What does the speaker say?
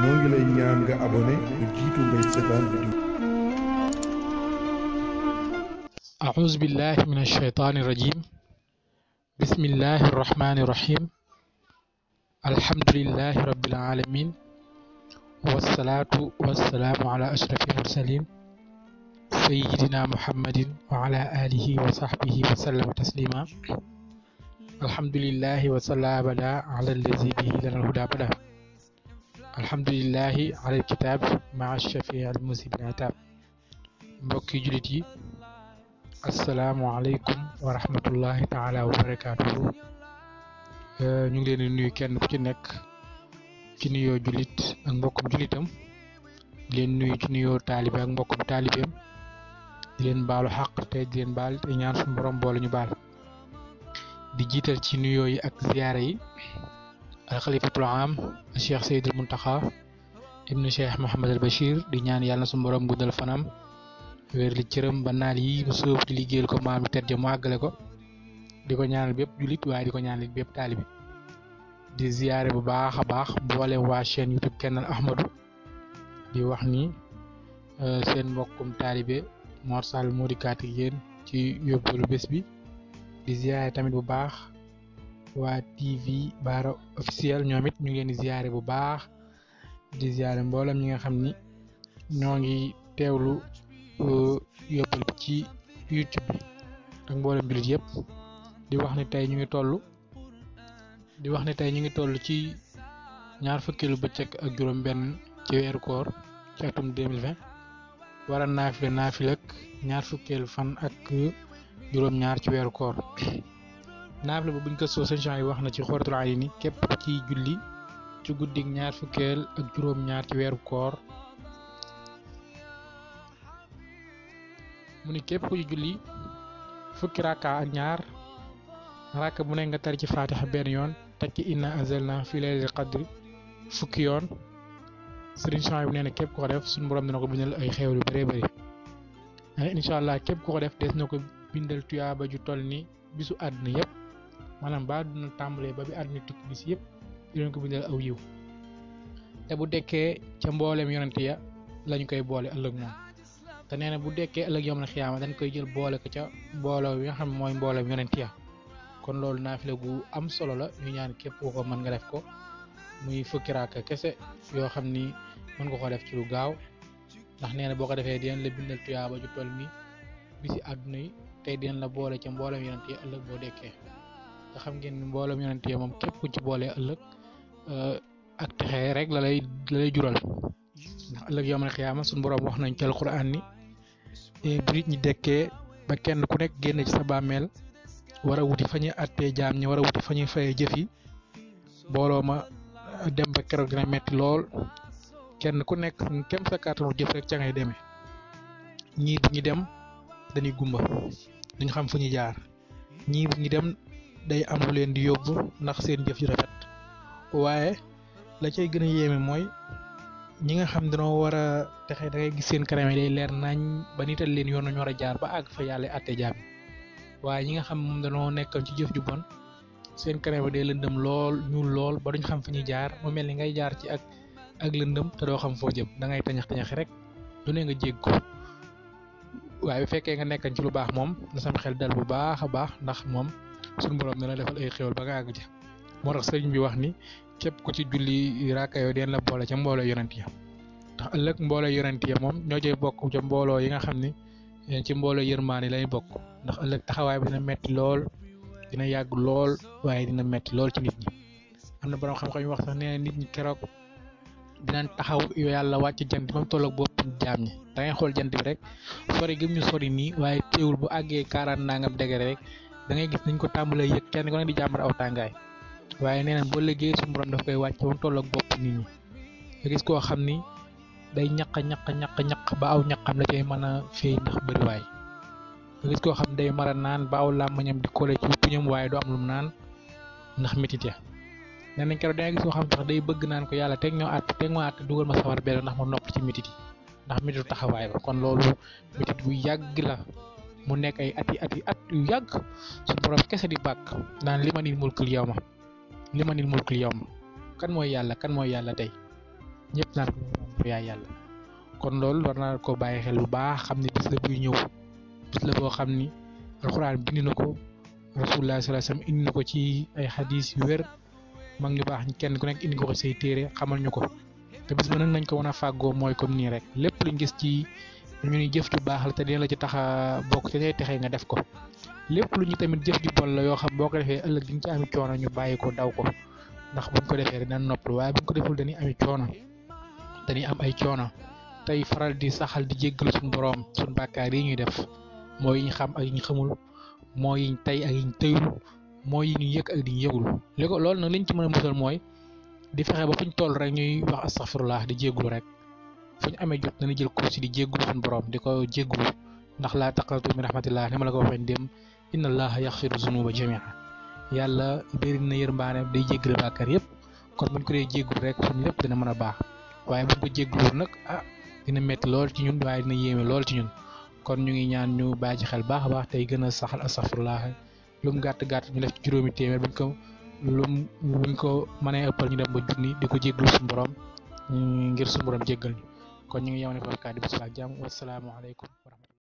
ñoo ngi lay ñaan nga abonné lu jiitu ngay seetaan vidéo. أعوذ بالله من الشيطان الرجيم بسم الله الرحمن الرحيم الحمد لله رب العالمين والصلاة والسلام على أشرف المرسلين سيدنا محمد وعلى آله وصحبه وسلم تسليما الحمد لله وصلى بدا على الذي به لنا الهدى بدا الحمد لله على الكتاب مع الشفيع المذهب العتاب mbokki julit yi asalaamaaleykum wa rahmatullahi taala wa barakaatuhu ñu ngi leen di nuyu kenn ku ci nekk ci nuyoo julit ak mbokkum julitam di leen nuyu ci nuyoo taalibe ak mbokkum taalibeem di leen baalu xaq te di leen baal te ñaan suñu borom boole ñu baal di jiital ci nuyoo yi ak ziyaara yi al xalifatul am cheikh Seydil Muntaxa ibnu cheikh Mohammed al Bachir di ñaan yàlla na suñu borom guddal fanam wér li cëram ba naal yi mu sóob di liggéeyal ko maam yi tedd mu àggale ko di ko ñaanal bépp julit waaye di ko ñaanal bépp taalibi di ziyaare bu baax a baax mboolem waa chaîne YouTube Kennal Ahmadou di wax ni seen mbokkum taalibe Mor Sall moo dikkaat ak yéen ci yóbbalu bés bi di ziyaare tamit bu baax waa TV Bara officiel ñoom it ñu ngi leen di ziyaare bu baax di ziyaare mboolem ñi nga xam ni ñoo ngi teewlu yóbbal bi ci YouTube bi ak mboolem jullit yëpp di wax ni tey ñu ngi toll ci ñaar fukkeelu bëccëg ak juróom benn ci weeru koor ci atum 2020 war a naafile ak ñaar fukkeelu fan ak juróom ñaar ci weeru koor naafile ba buñ ko soo sëñ yi wax na ci Xuratul Ayni képp ci julli ci guddig ñaar fukkeel ak juróom ñaar ci weeru koor mu ni képp ku ci julli fukki rakka ak ñaar rakka bu ne nga tari ci fatiha benn yoon tekki inna anzalna fi laylatil qadri fukki yoon sëriñ Chouaib bu nee na képp ku ko def suñu borom dina ko bindal ay xéewal yu bëree bëri incha allah képp ku ko def des na ko bindal tuyaaba ju toll ni bisu àdduna yëpp maanaam ba dina tàmbalee ba bi àdduna tukki bis yëpp dinañ ko bindal aw yiw te bu dekkee ca mbooleem yonent ya lañu koy boole ëllëg moom te nee na bu dekkee ëllëg yom na xiyaama dañ koy jël boole ko ca mbooloo bi nga xam ne mooy mbooleem yonent ya kon loolu naafile gu am solo la ñu ñaan képp ku ko mën nga def ko muy fukki raaka kese yoo xam ni mën nga ko def ci lu gaaw ndax nee na boo ko defee dinañ la bindal tuyaaba ju toll ni bisi àdduna yi tey dinañ la boole ca mbooleem yonent ya ëllëg boo dekkee te xam ngeen ni mbooleem yonent ya moom képp ku ci boolee ëllëg ak texe rek la lay jural ndax ëllëg yom na xiyaama suñu borom wax nañ ci alquran ni bu nit ñi dekkee ba kenn ku nekk génn ci sa bàmmeel war a wuti fa ñuy attee jaam ñi war a wuti fa ñuy fayee jëf yi booloo ma dem ba keroog dina metti lool kenn ku nekk kem sa kàttanu jëf rek ca ngay demee ñii bu ñu dem dañuy gumba duñ xam fu ñu jaar ñii bu ñu dem day am lu leen di yóbbu ndax seen jëf yu rafet waaye la cay gën a yéeme mooy ñi nga xam dañoo war a texe da ngay gis seen kanam yi day leer nañ ba nital leen yoon nañu war a jaar ba àgg fa yàlla àtte jaam waaye ñi nga xam moom dañoo nekkoon ci jëf ju bon seen kanam yi day lëndëm lool ñuul lool ba duñ xam fu ñuy jaar mu mel ni ngay jaar ci ak lëndëm te doo xam foo jëm da ngay tañax rek du ne nga jégg ko waaye bu fekkee nga nekkan ci lu baax moom na sama xel dal bu baax a baax ndax moom suñu borom dina la defal ay xéwal ba nga àgg ja moo tax sëriñ bi wax ni képp ku ci julli raaka yoo den la boole ca mbooloo yonent ya ndax ëllëg mbooloo yonent ya moom ñoo cay bokk ca mbooloo yi nga xam ni ci mbooloo yërmaani lay bokk ndax ëllëg taxawaay bi dina metti lool dina yàgg lool waaye dina metti lool ci nit ñi am na borom xam-xam yu wax sax nee na nit ñi keroog dinañ taxaw yàlla wàcc jant ba mu tolloog bopp jaam ñi da ngay xool jant bi rek sori gëm ñu sori nii waaye teewul bu àggee 40 nangam degré rek da ngay gis nañ ko tàmbalee yëg kenn ko ne di jàmbar aw tàngaay waaye nee nañ boo liggéey suñu borom daf koy wàcc ba mu tolloog bopp nit ñi nga gis koo xam ni day ñaq ba aw ñaqam la cay mën a fay ndax bëriwaay nga gis koo xam day mara naan ba aw làmmañam di kole ci puñam waaye du am lu mu naan ndax métit ya nee nañ keroog da ngay gis koo xam sax day bëgg naan ko yàlla teg ma àtt dugal ma sawar benn ndax ma nopp ci métit yi ndax métitu taxawaay ba kon loolu métit bu yàgg la mu nekk ay at yu yàgg suñu borom kese di bàkk naan limanil mulkul yawma kan mooy yàlla tey ñëpp naan ko yaay yàlla kon loolu war naa ko bàyyi xel bu baax xam ne bis la buy ñëw bis la boo xam ni alxuraan bind na ko rasulullah sallallahu alayhi wasallam indi na ko ci ay xadis yu wér mag ñu baax kenn ku nekk indi nga ko say téere xamal ñu ko te bis ba nag nañ ko mën a fàggoo mooy comme nii rek lépp luñ gis ci ñu ni jëf ju baax la te dina la ci tax a bokk te day texee nga def ko lépp lu ñu tamit jëf ju bon la yoo xam boo ko defee ëllëg di nga ci ami coono ñu bàyyi ko daw ko ndax buñ ko defee rek daan noppal waaye buñ ko deful dañuy ami coono dañuy am ay coono tey faral di saxal di jéggalu suñu boroom suñu bàkkaar yi ñuy def mooy yi ñu xam ak yi ñu xamul mooy yiñ tey ak yi ñu tëyul mooy yi ñu yëg ak di ñu yëgul li ko loolu nag liñ ci mën a musal mooy di fexe ba fuñ toll rek ñuy wax astaghfirullah di jéggulu rek fu ñu amee jot nañu jël kursi di jéggulu suñu boroom di ko jéggulu ndax laa taqnatu min rahmatillah ni ma la ko waxee dem inna allaha yaxfiru zunuba jamia yàlla bëri na yërmbaane day jéggale bàkkaar yëpp kon buñ ko dee jéggul rek suñu lépp dina mën a baax waaye buñ ko jéggulul nag dina metti lool ci ñun waaye dina yéeme lool ci ñun kon ñu ngi ñaan ñu bàyyi ci xel baax a baax tey gën a saxal astaghfirullah lu mu gàtt gàtt ñu def ci juróomi téeméer buñ ko mënee ëppal ñu dem ba junni di ko jégglu suñu borom ngir suñu borom jéggal ñu kon ñu ngi yemane foofu kàddu bi ak jàmm wassalaamu aleykum